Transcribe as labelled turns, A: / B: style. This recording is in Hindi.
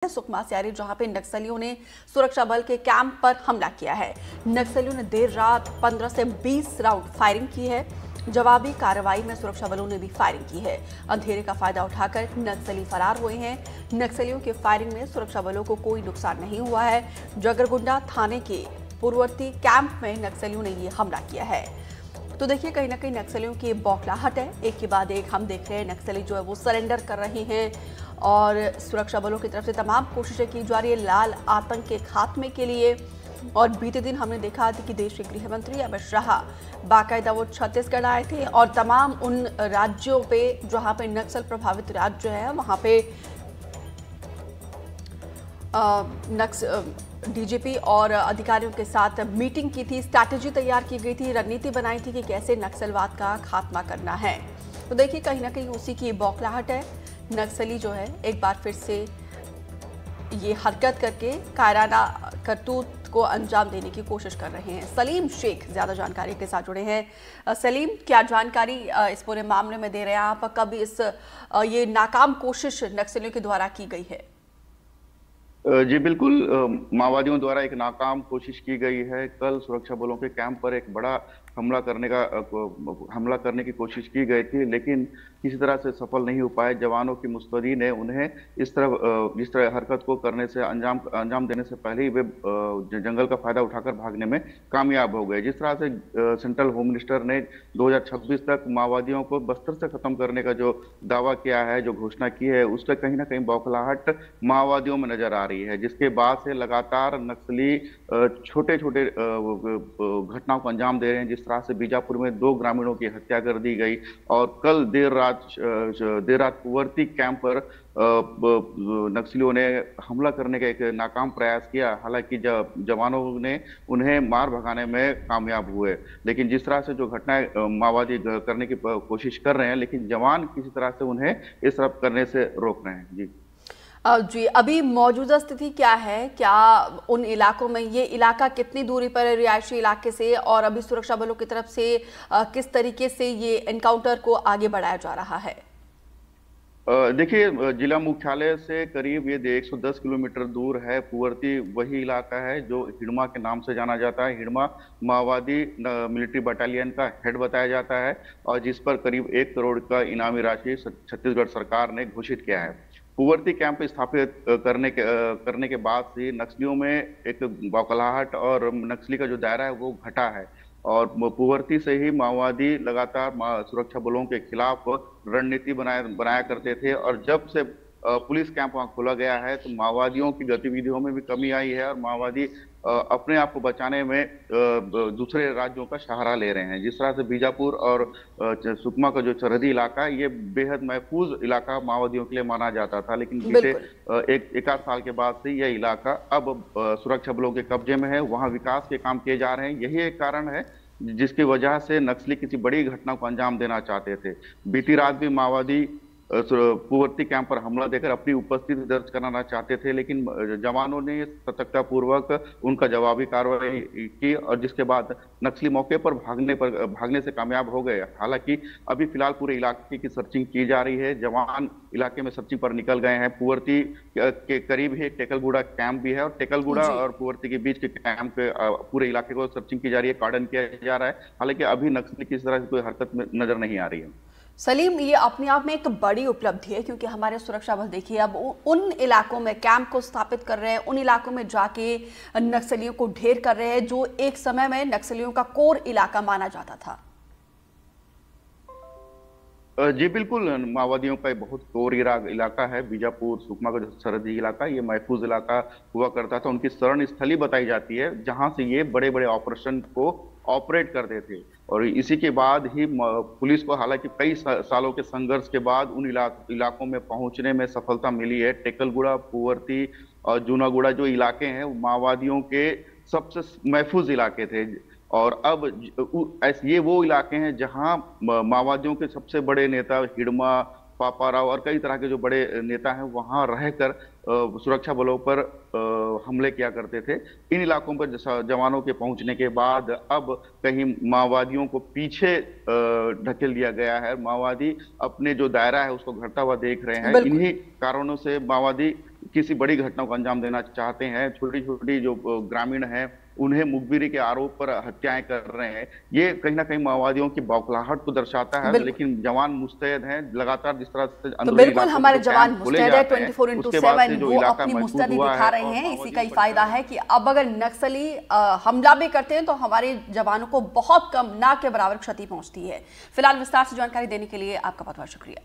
A: सुकमा से आ रही, जहां पे नक्सलियों ने सुरक्षा बल के कैंप पर हमला किया है। नक्सलियों ने देर रात 15 से 20 राउंड फायरिंग की है। जवाबी कार्रवाई में सुरक्षा बलों ने भी फायरिंग की है। अंधेरे का फायदा उठाकर नक्सली फरार हुए हैं। नक्सलियों की फायरिंग में सुरक्षा बलों को कोई नुकसान नहीं हुआ है। जगरगुंडा थाने के पूर्ववर्ती कैंप में नक्सलियों ने ये हमला किया है। तो देखिए, कहीं ना कहीं नक्सलियों की बौखलाहट है। एक के बाद एक हम देख रहे हैं नक्सली जो है वो सरेंडर कर रहे हैं और सुरक्षा बलों की तरफ से तमाम कोशिशें की जा रही है लाल आतंक के खात्मे के लिए। और बीते दिन हमने देखा था कि देश के गृह मंत्री अमित शाह बाकायदा वो छत्तीसगढ़ आए थे और तमाम उन राज्यों पे जहां पे नक्सल प्रभावित राज्य है वहां पे डीजीपी और अधिकारियों के साथ मीटिंग की थी, स्ट्रैटेजी तैयार की गई थी, रणनीति बनाई थी कि कैसे नक्सलवाद का खात्मा करना है। तो देखिए, कहीं ना कहीं उसी की बौखलाहट है। नक्सली जो है एक बार फिर से ये हरकत करके कायराना करतूत को अंजाम देने की कोशिश कर रहे हैं। सलीम शेख ज्यादा जानकारी के साथ जुड़े हैं। सलीम, क्या जानकारी इस पूरे मामले में दे रहे हैं आप? कब ये नाकाम कोशिश नक्सलियों के द्वारा की गई है?
B: जी बिल्कुल, माओवादियों द्वारा एक नाकाम कोशिश की गई है। कल सुरक्षा बलों के कैंप पर एक बड़ा हमला करने की कोशिश की गई थी, लेकिन किसी तरह से सफल नहीं हो पाए। जवानों की मुस्तैदी ने उन्हें जिस तरह हरकत को करने से अंजाम देने से पहले ही वे जंगल का फायदा उठाकर भागने में कामयाब हो गए। जिस तरह से सेंट्रल होम मिनिस्टर ने 2026 तक माओवादियों को बस्तर से खत्म करने का जो दावा किया है, जो घोषणा की है, उसका कहीं ना कहीं बौखलाहट माओवादियों में नजर आ रही है, जिसके बाद से लगातार नक्सली छोटे छोटे घटनाओं को अंजाम दे रहे हैं। जिस तरह से बीजापुर में 2 ग्रामीणों की हत्या कर दी गई और कल देर रात कुंवरती कैंप पर नक्सलियों ने हमला करने का एक नाकाम प्रयास किया। हालांकि जवानों ने उन्हें मार भगाने में कामयाब हुए, लेकिन जिस तरह से जो घटनाएं माओवादी करने की कोशिश कर रहे हैं, लेकिन जवान किसी तरह से उन्हें इस तरफ करने से रोक रहे हैं।
A: जी, अभी मौजूदा स्थिति क्या है? क्या उन इलाकों में, ये इलाका कितनी दूरी पर है रिहायशी इलाके से, और अभी सुरक्षा बलों की तरफ से किस तरीके से ये एनकाउंटर को आगे बढ़ाया जा रहा है?
B: देखिए, जिला मुख्यालय से करीब ये 110 किलोमीटर दूर है कुंवरती। वही इलाका है जो हिड़मा के नाम से जाना जाता है। हिड़मा माओवादी मिलिट्री बटालियन का हेड बताया जाता है और जिस पर करीब 1 करोड़ का इनामी राशि छत्तीसगढ़ सरकार ने घोषित किया है। कुंवरती कैंप स्थापित करने के बाद से नक्सलियों में एक बौखलाहट और नक्सली का जो दायरा है वो घटा है और कुंवरती से ही माओवादी लगातार सुरक्षा बलों के खिलाफ रणनीति बनाया करते थे। और जब से पुलिस कैंप वहां खोला गया है तो माओवादियों की गतिविधियों में भी कमी आई है और माओवादी अपने आप को बचाने में दूसरे राज्यों का सहारा ले रहे हैं। जिस तरह से बीजापुर और सुकमा का जो सरहदी इलाका है, ये बेहद महफूज इलाका माओवादियों के लिए माना जाता था, लेकिन बीते एक आध साल के बाद से यह इलाका अब सुरक्षा बलों के कब्जे में है। वहां विकास के काम किए जा रहे हैं। यही एक कारण है जिसकी वजह से नक्सली किसी बड़ी घटना को अंजाम देना चाहते थे। बीती रात भी माओवादी कुंवरती कैंप पर हमला देकर अपनी उपस्थिति दर्ज कराना चाहते थे, लेकिन जवानों ने सतर्कता पूर्वक उनका जवाबी कार्रवाई की और जिसके बाद नक्सली मौके पर भागने से कामयाब हो गए। हालांकि अभी फिलहाल पूरे इलाके की सर्चिंग की जा रही है। जवान इलाके में सर्चिंग पर निकल गए हैं। कुंवरती के करीब ही टेकलगुड़ा कैंप भी है और टेकलगुड़ा और कुंवरती के बीच के कैंप के पूरे इलाके को सर्चिंग की जा रही है, कार्डन किया जा रहा है। हालांकि अभी नक्सली किसी तरह की कोई हरकत में नजर नहीं आ रही है।
A: सलीम, ये अपने आप में एक बड़ी उपलब्धि है क्योंकि हमारे सुरक्षा बल देखिए अब उन इलाकों में कैंप को स्थापित कर रहे हैं, उन इलाकों में जाके नक्सलियों को ढेर कर रहे हैं जो एक समय में नक्सलियों का कोर इलाका माना जाता था।
B: जी बिल्कुल, माओवादियों का बहुत कोर इलाका है बीजापुर सुकमा का जो सरहदी इलाका, ये महफूज इलाका हुआ करता था। उनकी शरण स्थली बताई जाती है जहां से ये बड़े बड़े ऑपरेशन को ऑपरेट करते थे। और इसी के बाद ही पुलिस को हालांकि कई सालों के संघर्ष के बाद उन इलाकों में पहुंचने में सफलता मिली है। टेकलगुड़ा, कुंवरती और जूनागुड़ा जो इलाके हैं माओवादियों के सबसे महफूज इलाके थे और अब ये वो इलाके हैं जहां माओवादियों के सबसे बड़े नेता हिड़मा, पापाराव और कई तरह के जो बड़े नेता हैं वहां रहकर सुरक्षा बलों पर हमले किया करते थे। इन इलाकों पर जवानों के पहुंचने के बाद अब कहीं माओवादियों को पीछे ढकेल दिया गया है। माओवादी अपने जो दायरा है उसको घटता हुआ देख रहे हैं। इन्हीं कारणों से माओवादी किसी बड़ी घटना को अंजाम देना चाहते हैं। छोटी छोटी जो ग्रामीण हैं उन्हें मुखबिरी के आरोप पर हत्याएं कर रहे हैं। ये कहीं ना कहीं माओवादियों की बौखलाहट को दर्शाता है। लेकिन जवान मुस्तैद हैं, लगातार जिस तरह से
A: तो बिल्कुल हमारे जवान मुस्तैद है 24/7, वो अपनी मुस्तैदी दिखा रहे हैं। इसी का ही फायदा है कि अब अगर नक्सली हमला भी करते हैं तो हमारे जवानों को बहुत कम, ना के बराबर क्षति पहुंचती है। फिलहाल विस्तार से जानकारी देने के लिए आपका बहुत बहुत शुक्रिया।